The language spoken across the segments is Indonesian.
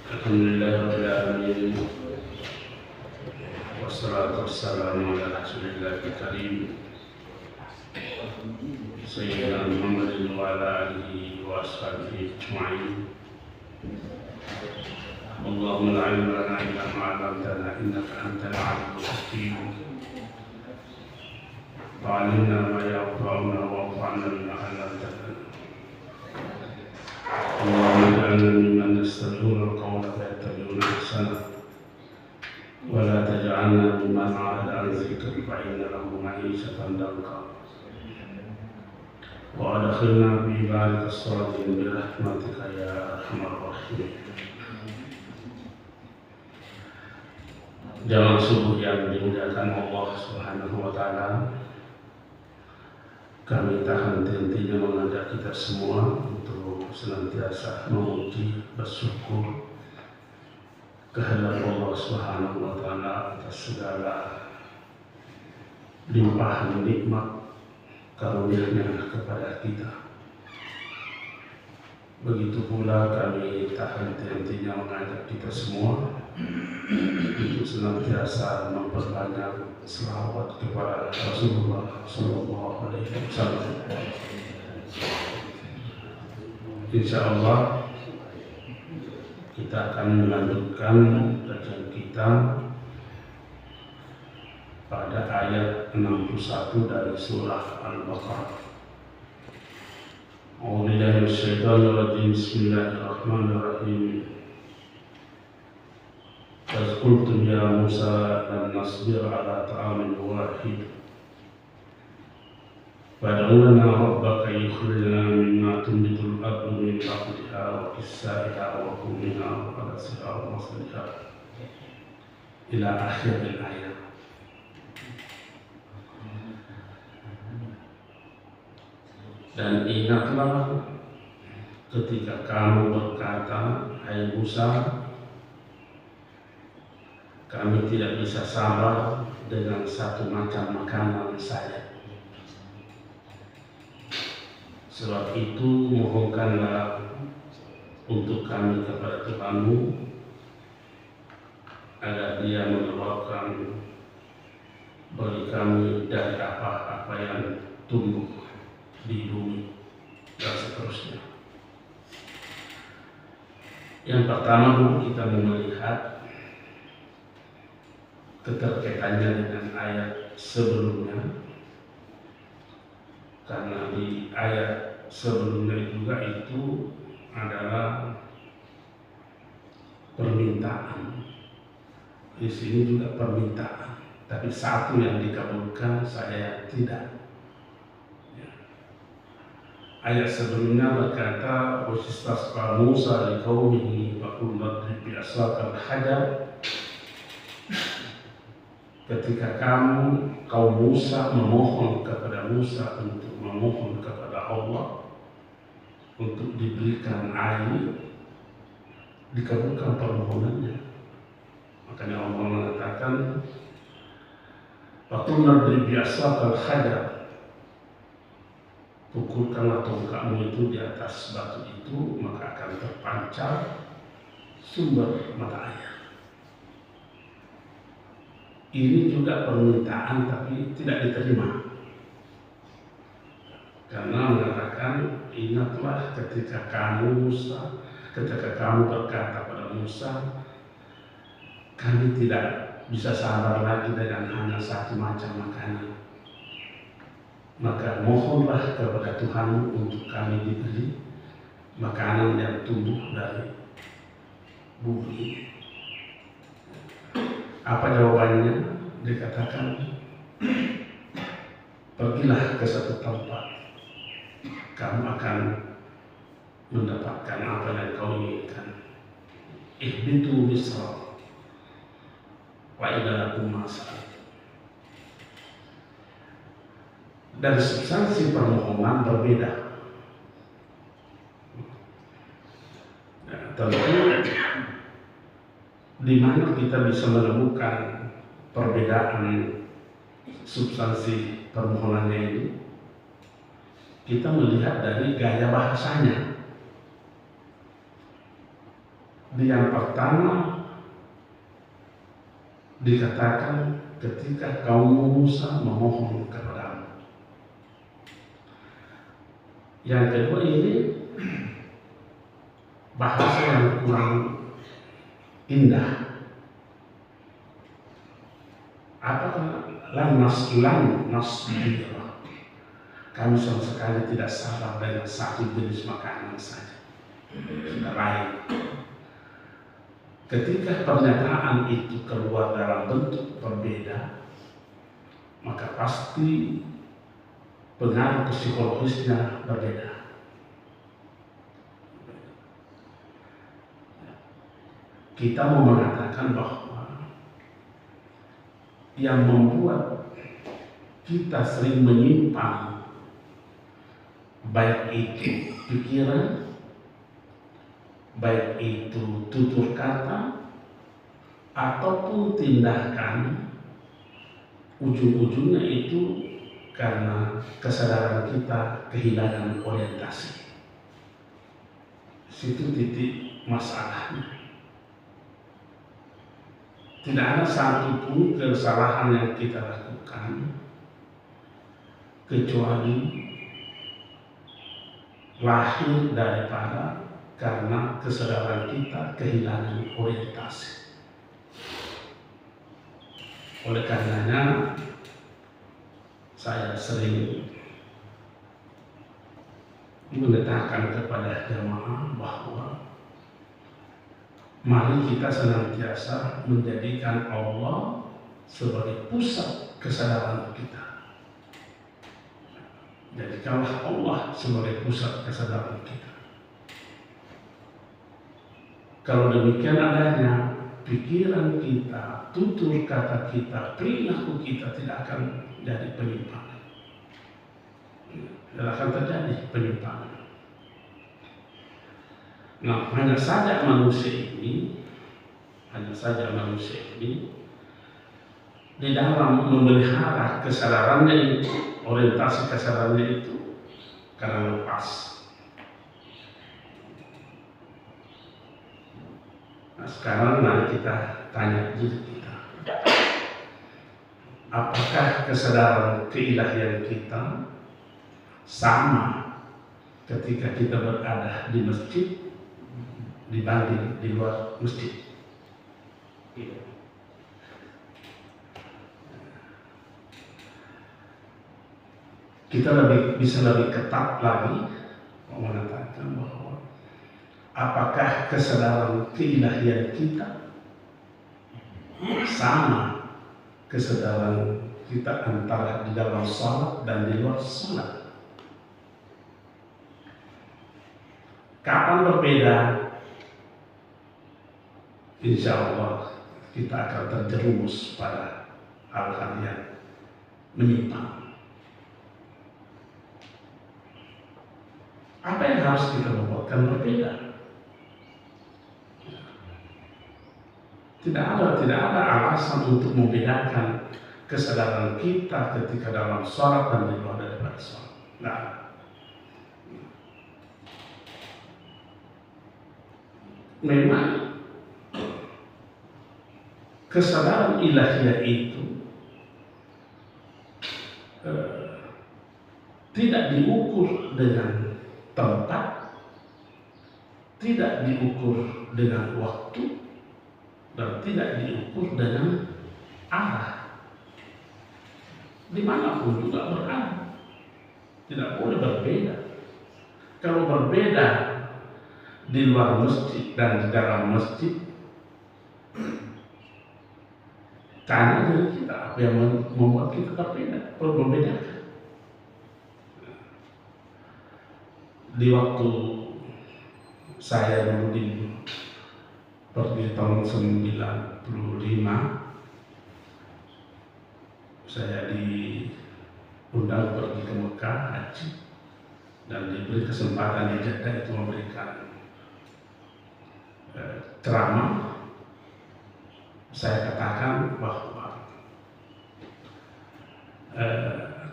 Alhamdulillahirrahmanirrahim. Wassalatu wassalamu ala rasulillah karim Sayyidina Muhammadin wa ala alihi wa ashabihi ajma'in. Allahumma la ilma lana illa ma 'allamtana innaka antal 'alimul hakim. Fa'allimna ma yanfa'una wanfa'na bima 'allamtana. Allahumma ij'alna mimman yastami'una al-qawla fayattabi'una ahsanah. Wa la taj'alna mimman 'arada 'an dhikrika fa inna lahu ma'isyatan danka. Wa adkhilna fi ibadika as-salihin bi rahmatika ya arhamar rahimin. Jamaah subuh yang dimuliakan Allah Subhanahu wa taala, kami tak henti-hentinya mengajak kita semua untuk senantiasa memuji, bersyukur kehadirat Allah Subhanahu wa taala atas segala limpahan nikmat karunia-Nya kepada kita. Begitu pula kami tak henti-hentinya mengajak kita semua untuk senantiasa memperbanyak selawat kepada Rasulullah Sallallahu Alaihi Wasallam. Insyaallah kita akan melanjutkan kajian kita pada ayat 61 dari surah Al-Baqarah. A'udzubillahi minasyaitonir rajim. Bismillahirrahmanirrahim. Wa qultum ya Musa lan nasbir ala ta'amin wahid fad'u lana rabbaka yukhrij lana mimma tunbitul ardu min baqliha wa qissaiha wa qumiha wa qadasiha wa masliha ila akhir al-ayat. Dan ingatlah ketika kamu berkata, hai Musa, kami tidak bisa sabar dengan satu macam makanan saja. Sebab itu mohonkanlah untuk kami kepada Tuhanmu agar Dia mengeluarkan bagi kami dari apa-apa yang tumbuh di bumi dan seterusnya. Yang pertama dulu kita melihat keterkaitannya dengan ayat sebelumnya, karena di ayat sebelumnya juga itu adalah permintaan. Di sini juga permintaan, tapi satu yang dikabulkan, saya tidak. Ayat sebelumnya berkata, wastasqa Musa liqaumihi faqul nadrib bi'asakal hajar. Ketika kaum Musa memohon kepada Musa untuk memohon kepada Allah untuk diberikan air, dikabulkan permohonannya. Makanya Allah mengatakan, faqul nadrib bi'asakal hajar. Pukulkanlah tongkatmu itu di atas batu itu, maka akan terpancar sumber mata air. Ini juga permintaan tapi tidak diterima, karena mengatakan, ingatlah ketika kamu berkata pada Musa, kami tidak bisa sabar lagi dengan hanya satu macam makanan. Maka mohonlah kepada Tuhan untuk kami diberi makanan yang tumbuh dari bumi. Apa jawabannya? Dikatakan, pergilah ke satu tempat, kamu akan mendapatkan apa yang kau inginkan. Ihbitu Misra wa idalakum mas'al. Dari substansi permohonan berbeda. Tentu di mana kita bisa menemukan perbedaan substansi permohonannya ini? Kita melihat dari gaya bahasanya. Yang pertama dikatakan ketika kaum Musa memohon kepadamu. Yang kedua ini bahasa yang kurang indah. Apakah lanas nasbira? Kami sama sekali tidak sabar dengan satu jenis makanan saja. Sudah lain. Ketika pernyataan itu keluar dalam bentuk berbeda, maka pasti pengaruh psikologisnya berbeda. Kita mau mengatakan bahwa yang membuat kita sering menyimpang, baik itu pikiran, baik itu tutur kata ataupun tindakan, ujung-ujungnya itu karena kesadaran kita kehilangan orientasi. Situ titik masalahnya. Tidak ada satupun kesalahan yang kita lakukan kecuali lahir daripada karena kesadaran kita kehilangan orientasi. Oleh karenanya saya sering menetapkan kepada jemaah bahwa mari kita senantiasa menjadikan Allah sebagai pusat kesadaran kita. Jadikanlah Allah sebagai pusat kesadaran kita. Kalau demikian adanya, pikiran kita, tutur kata kita, perilaku kita tidak akan jadi penyimpangan. Tidak akan terjadi penyimpangan. Nah, hanya saja manusia ini di dalam memelihara kesadarannya itu, orientasi kesadarannya itu karena lepas. Nah, sekarang mari kita tanya diri kita, apakah kesadaran keilahian kita sama ketika kita berada di masjid dibanding di luar masjid? Kita bisa lebih ketat lagi mengatakan bahwa apakah kesadaran keilahian kita sama kesadaran kita antara di dalam salat dan di luar salat? Kapan berbeda? Insya Allah kita akan terjerumus pada hal-hal yang menyimpang. Apa yang harus kita buatkan berbeda? Tidak ada alasan untuk membedakan kesadaran kita ketika dalam sholat dan di luar daripada sholat. Nah, memang kesadaran ilahiyah itu tidak diukur dengan tempat, tidak diukur dengan waktu, dan tidak diukur dengan arah. Dimanapun juga berada, tidak boleh berbeda. Kalau berbeda di luar masjid dan di dalam masjid, tanya diri kita apa yang membuat kita berbeda, membedakan. Di waktu saya dulu pergi tahun 95, saya diundang pergi ke Mekah haji dan diberi kesempatan di Jeddah itu memberikan ceramah. Saya katakan bahwa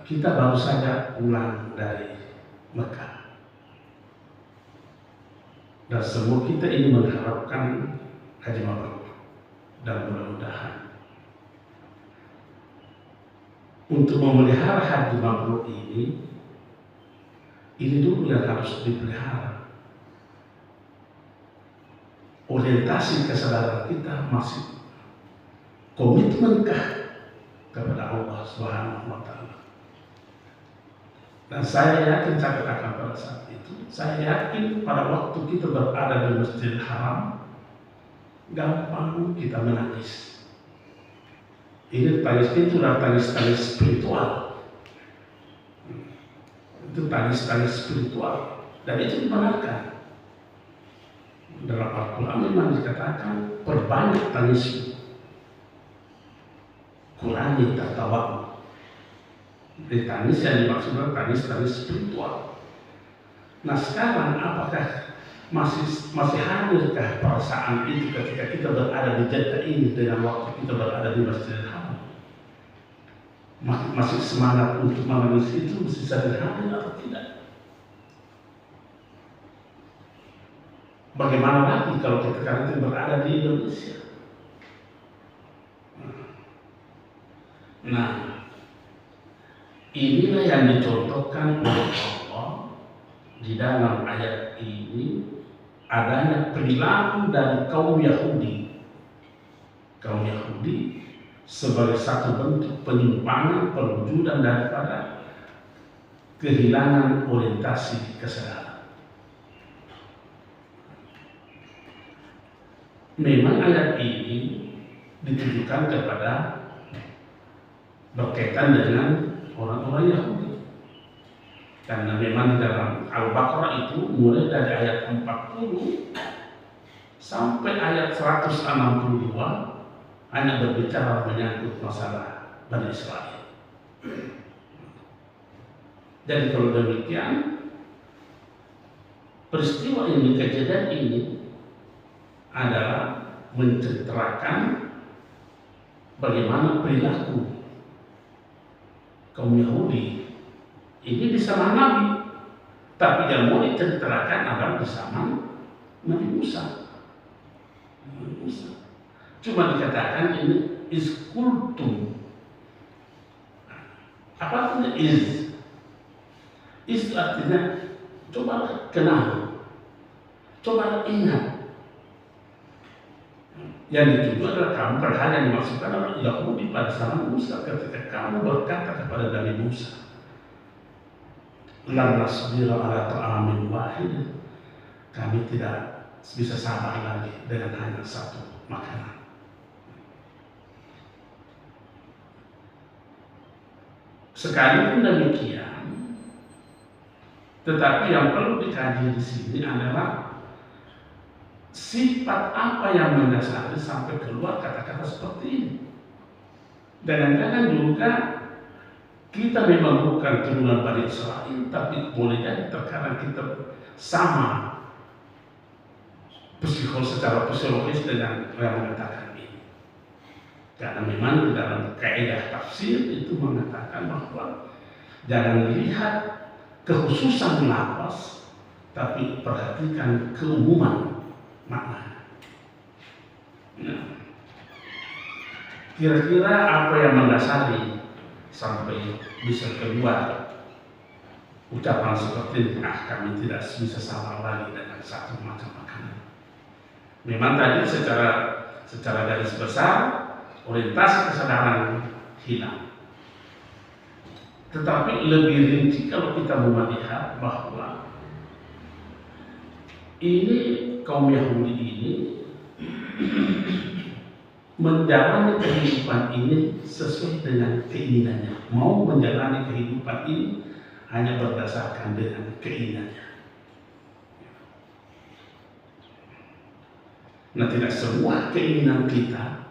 kita baru saja pulang dari Mekah. Dan semua kita ini mengharapkan haji mabrur. Dan mudah-mudahan untuk memelihara haji mabrur ini dulu yang harus dipelihara. Orientasi kesadaran kita masih komitmenkah kepada Allah Subhanahu wa Ta'ala. Dan saya yakin, saya katakan pada saat itu, saya yakin pada waktu kita berada di Masjidil Haram, gampang kita menangis. Ini tangis itu adalah tangis-tangis spiritual. Itu tangis-tangis spiritual. Dan itu dibenarkan. Dalam Al-Quran memang dikatakan perbanyak tangismu, kurangi tertawamu. Di tangis yang dimaksudkan tangis-tangis spiritual. Nah sekarang apakah masih hadirkah perasaan itu ketika kita berada di Jeddah ini dengan waktu kita berada di Masjidil Haram? Masih semangat untuk menangis itu masih hadir atau tidak? Bagaimana lagi kalau kita nanti berada di Indonesia? Nah, inilah yang dicontohkan oleh Allah di dalam ayat ini, adanya perilaku dari kaum Yahudi. Kaum Yahudi sebagai satu bentuk penyimpangan perwujudan daripada kehilangan orientasi kesadaran. Memang ayat ini ditujukan kepada berkaitan dengan orang-orang Yahudi. Karena memang di dalam Al-Baqarah itu mulai dari ayat 40 sampai ayat 162 hanya berbicara menyangkut masalah Bani Israel. Jadi kalau demikian, peristiwa ini, kejadian ini adalah menceritakan bagaimana perilaku kaum Yahudi ini di zaman Nabi, tapi yang mau diceritakan adalah di zaman Nabi Musa. Cuma dikatakan ini iskultum. Apa artinya is? Is artinya coba kenal, coba ingat. Yang dituju adalah kamu, padahal yang dimaksudkan adalah Yahudi pada zaman Musa ketika kamu berkata kepada Nabi Musa, "Lan nasbira ala ta'amin wahid." Kami tidak bisa sabar lagi dengan hanya satu makanan. Sekalipun demikian, tetapi yang perlu dikaji di sini adalah sifat apa yang mendasari sampai keluar kata-kata seperti ini. Jangan-jangan juga kita memang bukan turunan Bani Israel, tapi boleh jadi terkadang kita sama secara psikologis dengan yang mengatakan ini. Karena memang di dalam kaidah tafsir itu mengatakan bahwa jangan lihat kekhususan lafaz, tapi perhatikan keumuman makna. Nah, kira-kira apa yang mendasari sampai bisa keluar ucapan seperti ini? Kami tidak bisa sabar lagi dengan satu macam makanan. Memang tadi secara garis besar orientasi kesadaran hilang. Tetapi lebih rinci kalau kita melihat bahwa ini kaum Yahudi ini menjalani kehidupan ini sesuai dengan keinginannya. Mau menjalani kehidupan ini hanya berdasarkan dengan keinginannya. Nah, tidak semua keinginan kita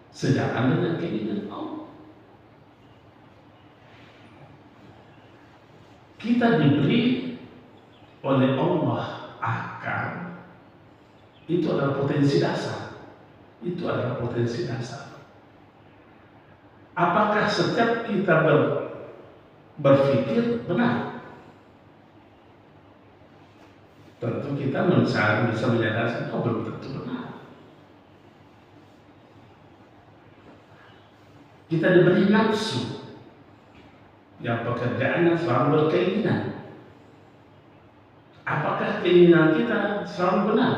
sejalan dengan keinginan Allah. Kita diberi oleh Allah akal, itu adalah potensi dasar. Itu adalah potensi dasar. Apakah setiap kita berpikir benar? tentu kita bisa menyadari, oh belum tentu benar. Kita diberi nafsu yang pekerjaannya selalu berkeinginan. Apakah keinginan kita selalu benar?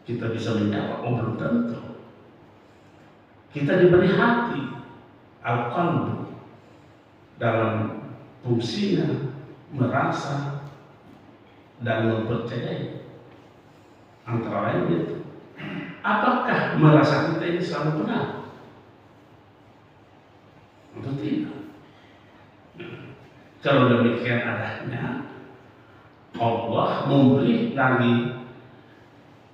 Kita bisa menjawab, oh belum tentu. Kita diberi hati, al-qalbu, dalam fungsinya merasa dan mempercayai. Antara lain itu, apakah merasa kita ini selalu benar? Atau tidak? Kalau demikian adanya, Allah memberi lagi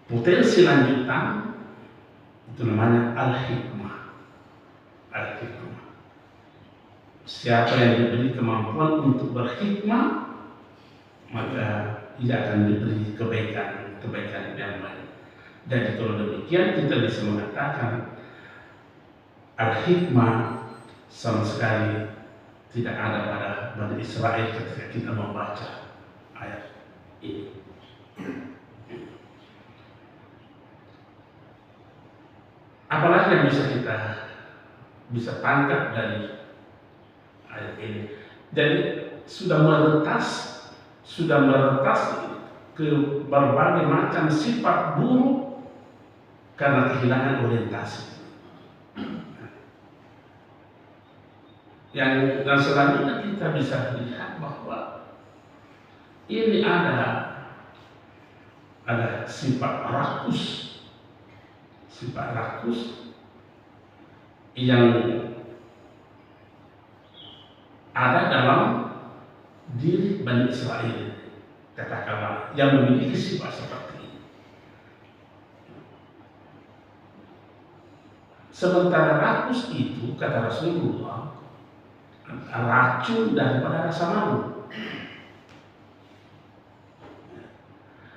potensi lanjutan, itu namanya al-hikmah. Al-hikmah. Siapa yang diberi kemampuan untuk berhikmah, maka ia akan diberi kebaikan yang baik. Jadi kalau demikian kita bisa mengatakan al-hikmah sama sekali tidak ada pada Bani Israel ketika kita membaca ayat ini. Apalagi yang kita tangkap dari ayat ini? Jadi sudah meretas ke berbagai macam sifat buruk karena kehilangan orientasi. Dan selanjutnya kita bisa lihat bahwa ini ada sifat rakus yang ada dalam diri Bani Israel, katakanlah, yang memiliki sifat seperti ini. Sementara rakus itu, kata Rasulullah, racun daripada rasa malu.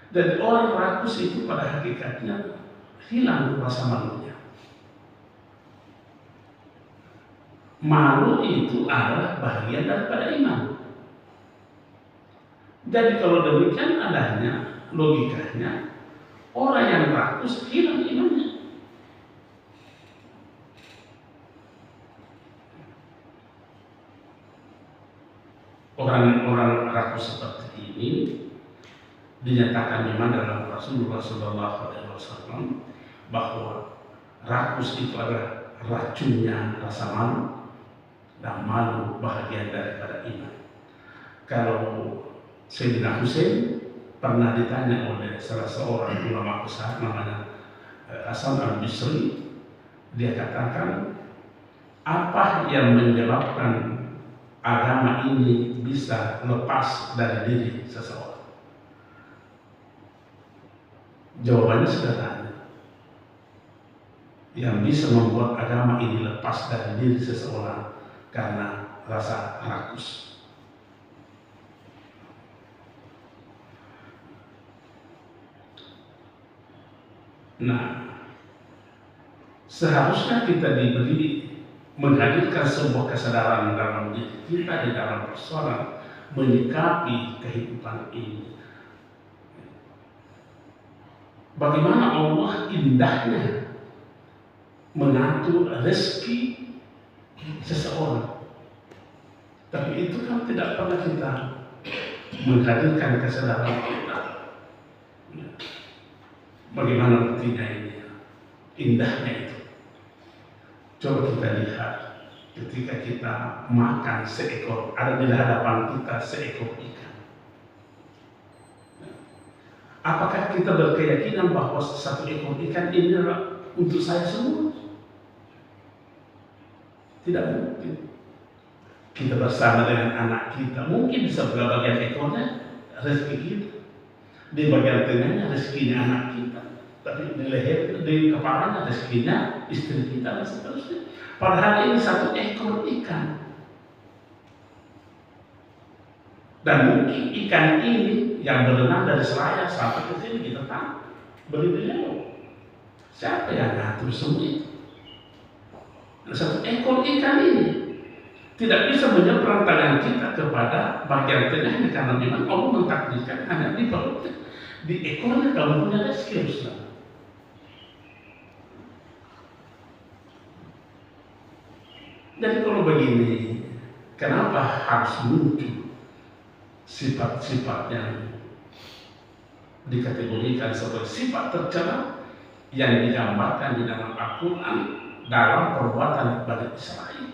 Dan orang rakus itu pada hakikatnya hilang rasa malunya. Malu itu adalah bagian daripada iman. Jadi kalau demikian adanya logikanya, orang yang rakus hilang imannya. Orang-orang rakus seperti ini dinyatakan memang dalam Rasulullah SAW bahwa rakus itu adalah racunnya rasa malu, dan malu bahagian daripada iman. Kalau Sayyidina Husain pernah ditanya oleh salah seorang ulama besar namanya Hasan al-Bisri, dia katakan, apa yang menyebabkan agama ini bisa lepas dari diri seseorang? Jawabannya sederhana. Yang bisa membuat agama ini lepas dari diri seseorang karena rasa rakus. Nah, seharusnya kita diberi menghadirkan sebuah kesadaran dalam diri kita di dalam persoalan menyikapi kehidupan ini. Bagaimana Allah indahnya mengatur rezeki seseorang. Tapi itu kan tidak pernah kita menghadirkan kesadaran kita. Bagaimana buktinya ini? Indahnya itu. Coba kita lihat ketika kita makan seekor, ada di hadapan kita seekor ikan. Apakah kita berkeyakinan bahwa satu ekor ikan ini adalah untuk saya semua? Tidak mungkin. Kita bersama dengan anak kita, mungkin bisa bagian ekornya rezeki kita, di bagian tengahnya rezekinya anak kita, tapi di leher, di kepalanya rezekinya istri kita dan seterusnya. Padahal ini satu ekor ikan. Dan mungkin ikan ini yang berenang dari Selayar sampai ke sini kita tangkap, beri beliau. Siapa yang ngatur semua itu? Satu ekor ikan ini. tidak bisa menyeberang tangan kita kepada bagian tengahnya, karena memang Allah mentakdirkan hanya di perutnya, di ekornya kamu punya rezeki, Ustaz. Jadi kalau begini, kenapa harus muncul sifat-sifat yang dikategorikan sebagai sifat tercela yang digambarkan di dalam Al-Quran dalam perbuatan Bani Israel?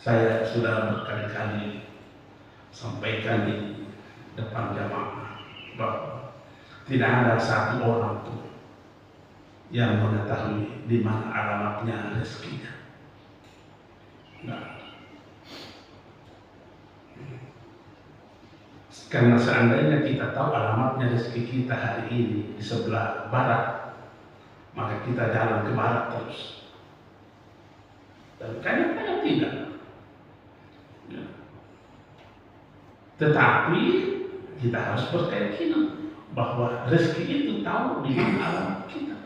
Saya sudah berkali-kali sampaikan di depan jamaah bahwa tidak ada satu orang pun yang mengetahui di mana alamatnya rezekinya. Nah, karena seandainya kita tahu alamatnya rezeki kita hari ini di sebelah barat, maka kita jalan ke barat terus. Dan kadang-kadang tidak. Ya. Tetapi kita harus berkeyakinan bahwa rezeki itu tahu di mana alamat kita.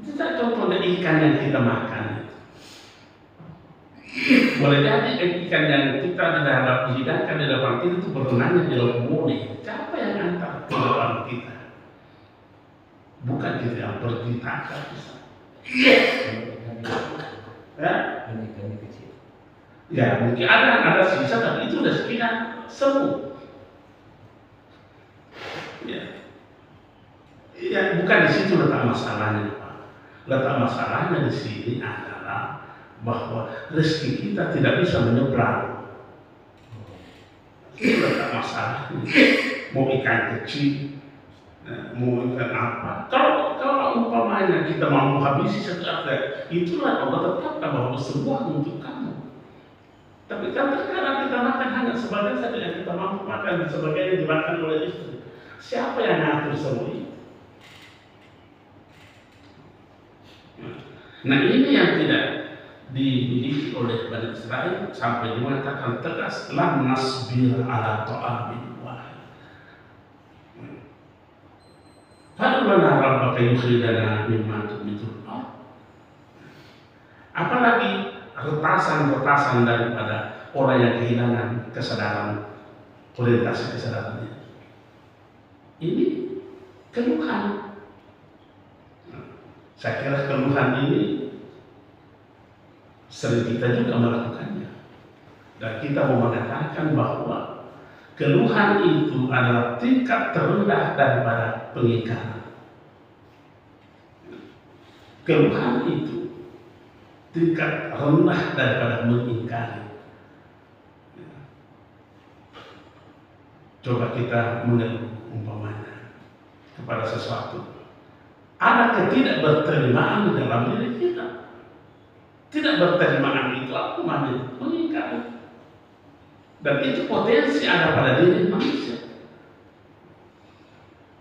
Tidak contoh dari ikan yang kita makan. Boleh jadi ikan yang kita dihidangkan di depan kita itu berenangnya di laut murni. Siapa yang antar ke depan kita? Bukan kita yang pergi tangkap. Ya, mungkin ada sisa, tapi itu rezekinya semua. Ya, bukan di situ letak masalahnya, Pak. Letak masalahnya di sini adalah bahwa rezeki kita tidak bisa menyeberang. Itu letak masalahnya. Mau ikan kecil, mau ikan apa? Kalau umpamanya kita mau habisi satu akhir, itulah Allah tetapkan bahwa semua untuk kamu. Tapi kan terkadang kita makan hanya sebagian saja yang kita mampu makan, sebagian yang dimakan oleh istri. Siapa yang ngatur semua itu? Nah, ini yang tidak dimiliki oleh Bani Israel sampai dimengatakan tegas, lam nasbir ala ta'amin wahid. Fad'u lana rabbaka yukhrijana mimma tumitul ardh. Apalagi retasan-retasan daripada orang yang kehilangan kesadaran, orientasi kesadarannya. Ini keluhan. Saya kira keluhan ini sering kita juga melakukannya. Dan kita mau mengatakan bahwa keluhan itu adalah tingkat terendah daripada pengingkaran. Keluhan itu tingkat rendah daripada mengingkari. Coba kita mengeluh umpamanya kepada sesuatu. Ada ketidakberterimaan dalam diri kita. Tidak berterimaan itu apa namanya? Mengingkari. Dan itu potensi ada pada diri manusia.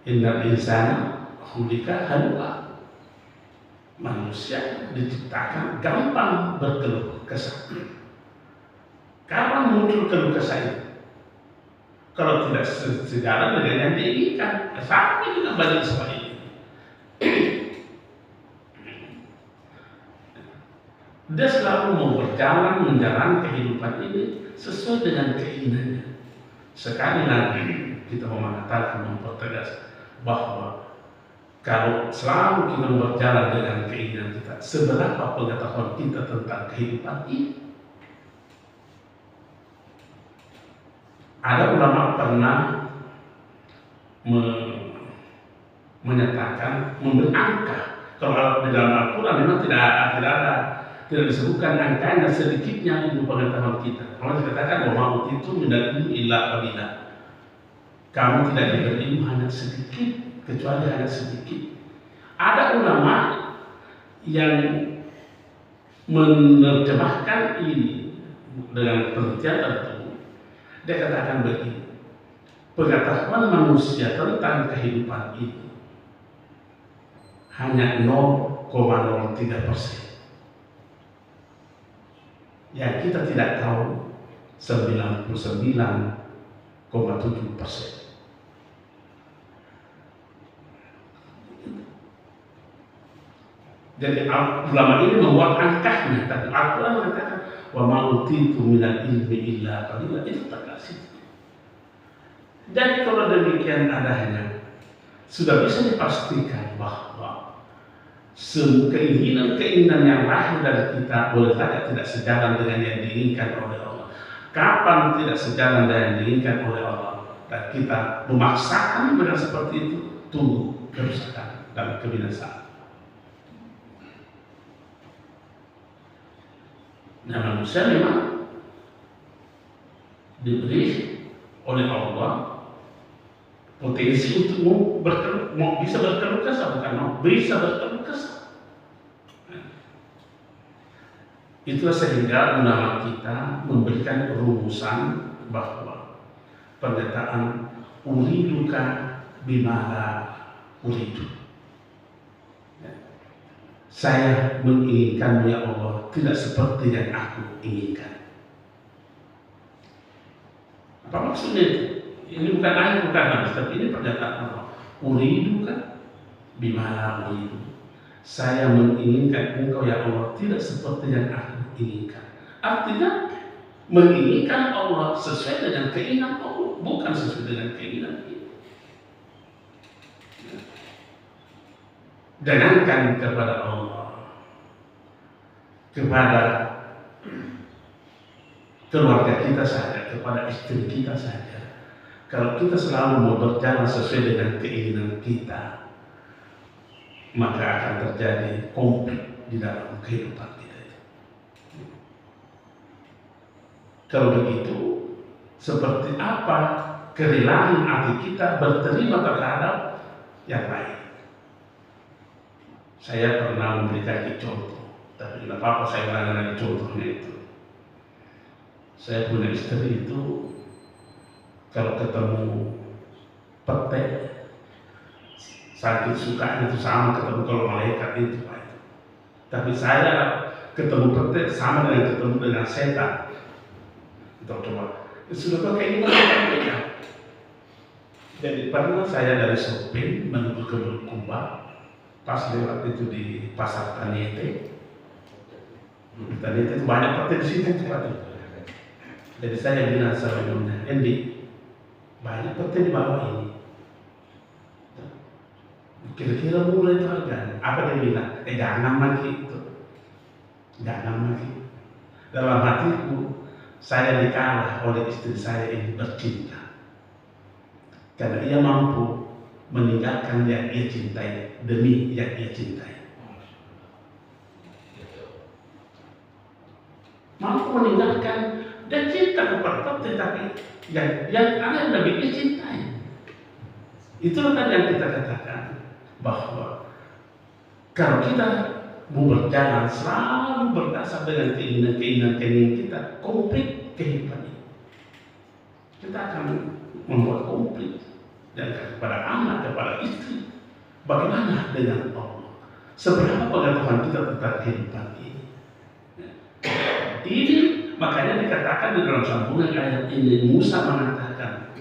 Innal insana khuliqa halu'a. Manusia diciptakan gampang berkeluh kesah. Kapan muncul keluh kesah itu? Kalau tidak sejalan dengan yang diinginkan, sampai juga balik seperti ini. Dia selalu mau berjalan menjalani kehidupan ini sesuai dengan keinginannya. Sekali lagi kita mau mengatakan, mempertegas bahwa kalau selalu kita berjalan dengan keinginan kita, seberapa pengetahuan kita tentang kehidupan ini? Ada ulama pernah menyatakan, memberi angka. Kalau di dalam Al-Quran memang tidak disebutkan angkanya, sedikitnya ilmu pengetahuan kita. Allah dikatakan bahwa itu minal ilmi illa qalila. Kamu tidak diberi ilmu hanya sedikit, kecuali hanya sedikit. Ada ulama yang menerjemahkan ini dengan penelitian tertentu. Dia katakan begini, pengetahuan manusia tentang kehidupan ini hanya 0,03%. Yang kita tidak tahu 99,7%. Jadi ulama ini membuat angkanya, tapi Al-Quran mengatakan wa ma utitu minal ilmi illa qalila, itu terkasih. Jadi kalau demikian adanya, sudah bisa dipastikan bahwa semua keinginan-keinginan yang lahir dari kita boleh saja tidak sejalan dengan yang diinginkan oleh Allah. Kapan tidak sejalan dengan yang diinginkan oleh Allah dan kita memaksakan dengan seperti itu, tunggu kerusakan dan kebinasaan. Nah, manusia memang diberi oleh Allah potensi untuk bisa berkeluh kesah, bukan bisa berkeluh kesah. Itulah sehingga ulama kita memberikan rumusan bahwa pernyataan uriduka bimala uridu, saya menginginkanmu ya Allah tidak seperti yang aku inginkan. Apa maksudnya itu? Ini bukan ayat, bukan hadis, tapi ini pernyataan Allah. Uriduka bimala uridu, saya menginginkan engkau ya Allah tidak seperti yang aku inginkan. Artinya menginginkan Allah sesuai dengan keinginan Allah, bukan sesuai dengan keinginan kita. Jangankan kepada Allah, kepada keluarga kita saja, kepada istri kita saja, kalau kita selalu mau berjalan sesuai dengan keinginan kita, maka akan terjadi konflik di dalam kehidupan kita itu. Kalau begitu, seperti apa kerelaan hati kita berterima terhadap yang lain? Saya pernah memberikan contoh, tapi tidak apa-apa saya ulangi lagi contohnya itu. Saya punya istri itu, kalau ketemu pete, sakit sukanya itu sama ketemu kalau malaikat itu, Pak. Tapi saya ketemu pete sama dengan ketemu dengan setan. Kita coba, sudah pakai ini malaikat. Jadi pernah saya dari Sopin menuju ke Bulukumba, pas lewat itu di pasar Taniete. Taniete itu banyak pete di situ, Pak. Jadi saya bilang sama ibunya, Endi, banyak pete di bawah ini. Kira-kira mulai itu harganya. Apa dia bilang? Jangan lagi itu. Jangan lagi. Dalam hatiku, saya dikalah oleh istri saya ini bercinta. Karena ia mampu meninggalkan yang ia cintai demi yang ia cintai. Mampu meninggalkan dan cinta kepada tetapi yang ada lebih ia cintai. Itulah tadi yang kita katakan, bahwa kalau kita mau berjalan selalu berdasar dengan keinginan kita, konflik kehidupan ini. Kita akan membuat konflik dan kepada anak, kepada istri. Bagaimana dengan Allah? Seberapa pengetahuan kita tentang kehidupan ini? Ini makanya dikatakan di dalam sambungan ayat ini, Musa mengatakan,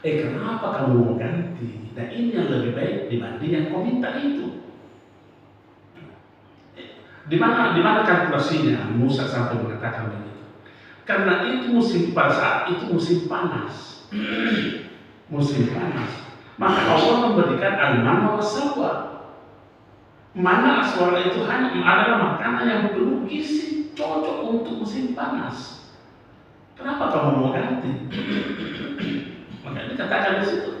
kenapa kamu mau ganti? Nah, ini yang lebih baik dibanding yang kau minta itu. Di mana kalkulasinya Musa sampai mengatakan begitu? Karena itu pada saat itu musim panas. Musim panas. Maka Allah memberikan al-manna was-salwa. Mana aswara itu hanya adalah makanan yang penuh gizi, cocok untuk musim panas. Kenapa kamu mau ganti? Maka dikatakan di situ,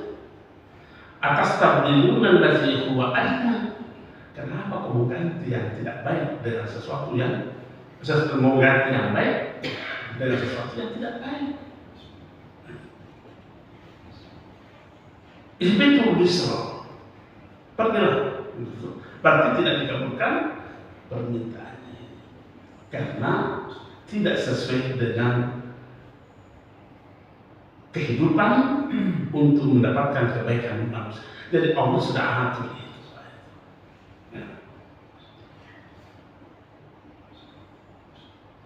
atas tabdiluna allazi huwa adna. Kenapa kamu ganti yang tidak baik dengan sesuatu yang mau ganti yang baik dengan sesuatu yang tidak baik? Itu bisa pergilah. Berarti tidak dikabulkan permintaannya karena tidak sesuai dengan kehidupan untuk mendapatkan kebaikan manusia. Jadi Allah sudah atur itu.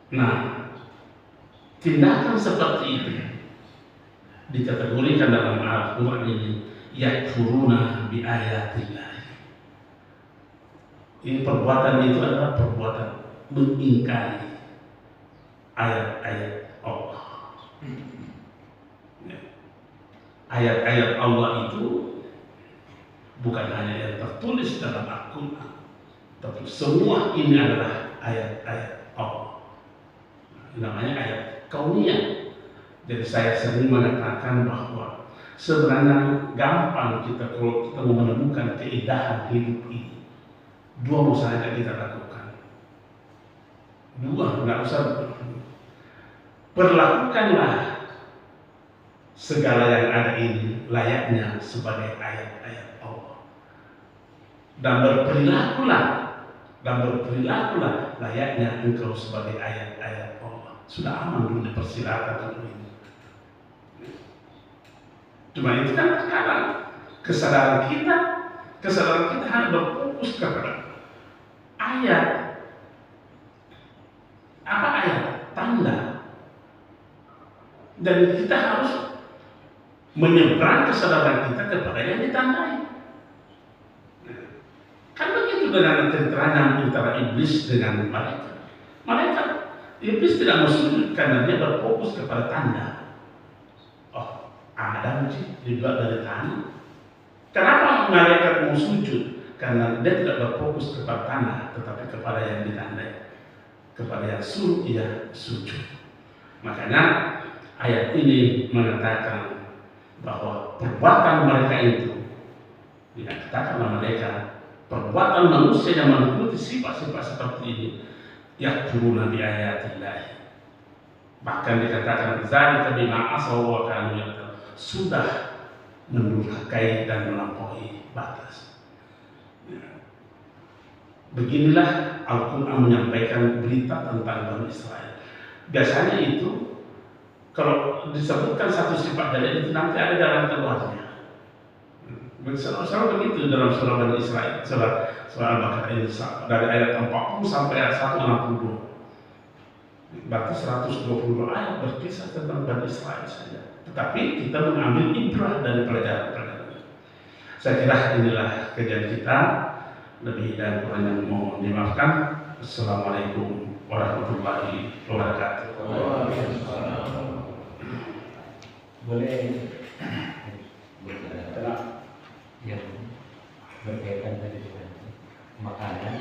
Nah, tindakan seperti itu dikategorikan dalam Al-Quran ini yakfuruna bi ayatillah. Ini perbuatan itu adalah perbuatan mengingkari ayat-ayat Allah. Ayat-ayat Allah itu bukan hanya yang tertulis dalam Al-Quran, tapi semua ini adalah ayat-ayat Allah. Namanya ayat kauniyah. Jadi saya sering mengatakan bahwa sebenarnya gampang kita kalau kita menemukan keindahan hidup ini. Dua saja kita lakukan. Dua, nggak usah. Perlakukanlah segala yang ada ini layaknya sebagai ayat-ayat Allah. Dan berperilakulah layaknya engkau sebagai ayat-ayat Allah. Sudah aman dulu, dipersilakan dulu ini. Cuma itu kan sekarang kesadaran kita hanya berfokus kepada ayat. Apa ayat? Tanda. Dan kita harus menyeberang kesadaran kita kepada yang ditandai. Kan begitu dengan keterangan antara iblis dengan malaikat. Iblis tidak mau sujud karena dia berfokus kepada tanda. Oh, Adam dibuat dari tanah. Kenapa malaikat mau sujud? Karena dia tidak berfokus kepada tanah, tetapi kepada yang ditandai, kepada yang suruh ia sujud. Makanya ayat ini mengatakan bahwa perbuatan mereka itu, dikatakan mereka, perbuatan manusia yang mengikuti sifat-sifat seperti ini, yakfuruna bi ayatillah. Bahkan dikatakan zalika bima asaw wa kanu ya'tadun, sudah mendurhakai dan melampaui batas. Beginilah Al-Quran menyampaikan berita tentang Bani Israel. Biasanya itu kalau disebutkan satu sifat dari itu nanti ada jalan keluarnya. Selalu begitu dalam surah Bani Israel, surah Al-Baqarah ini dari ayat 40 sampai ayat 162. Berarti 122 ayat berkisah tentang Bani Israel saja. Tetapi kita mengambil ibrah dari pelajaran-pelajaran. Saya kira inilah kajian kita. Lebih dan kurang yang mohon dimaafkan. Assalamualaikum warahmatullahi wabarakatuh. Boleh berkaitan yang berkaitan tadi dengan makanan.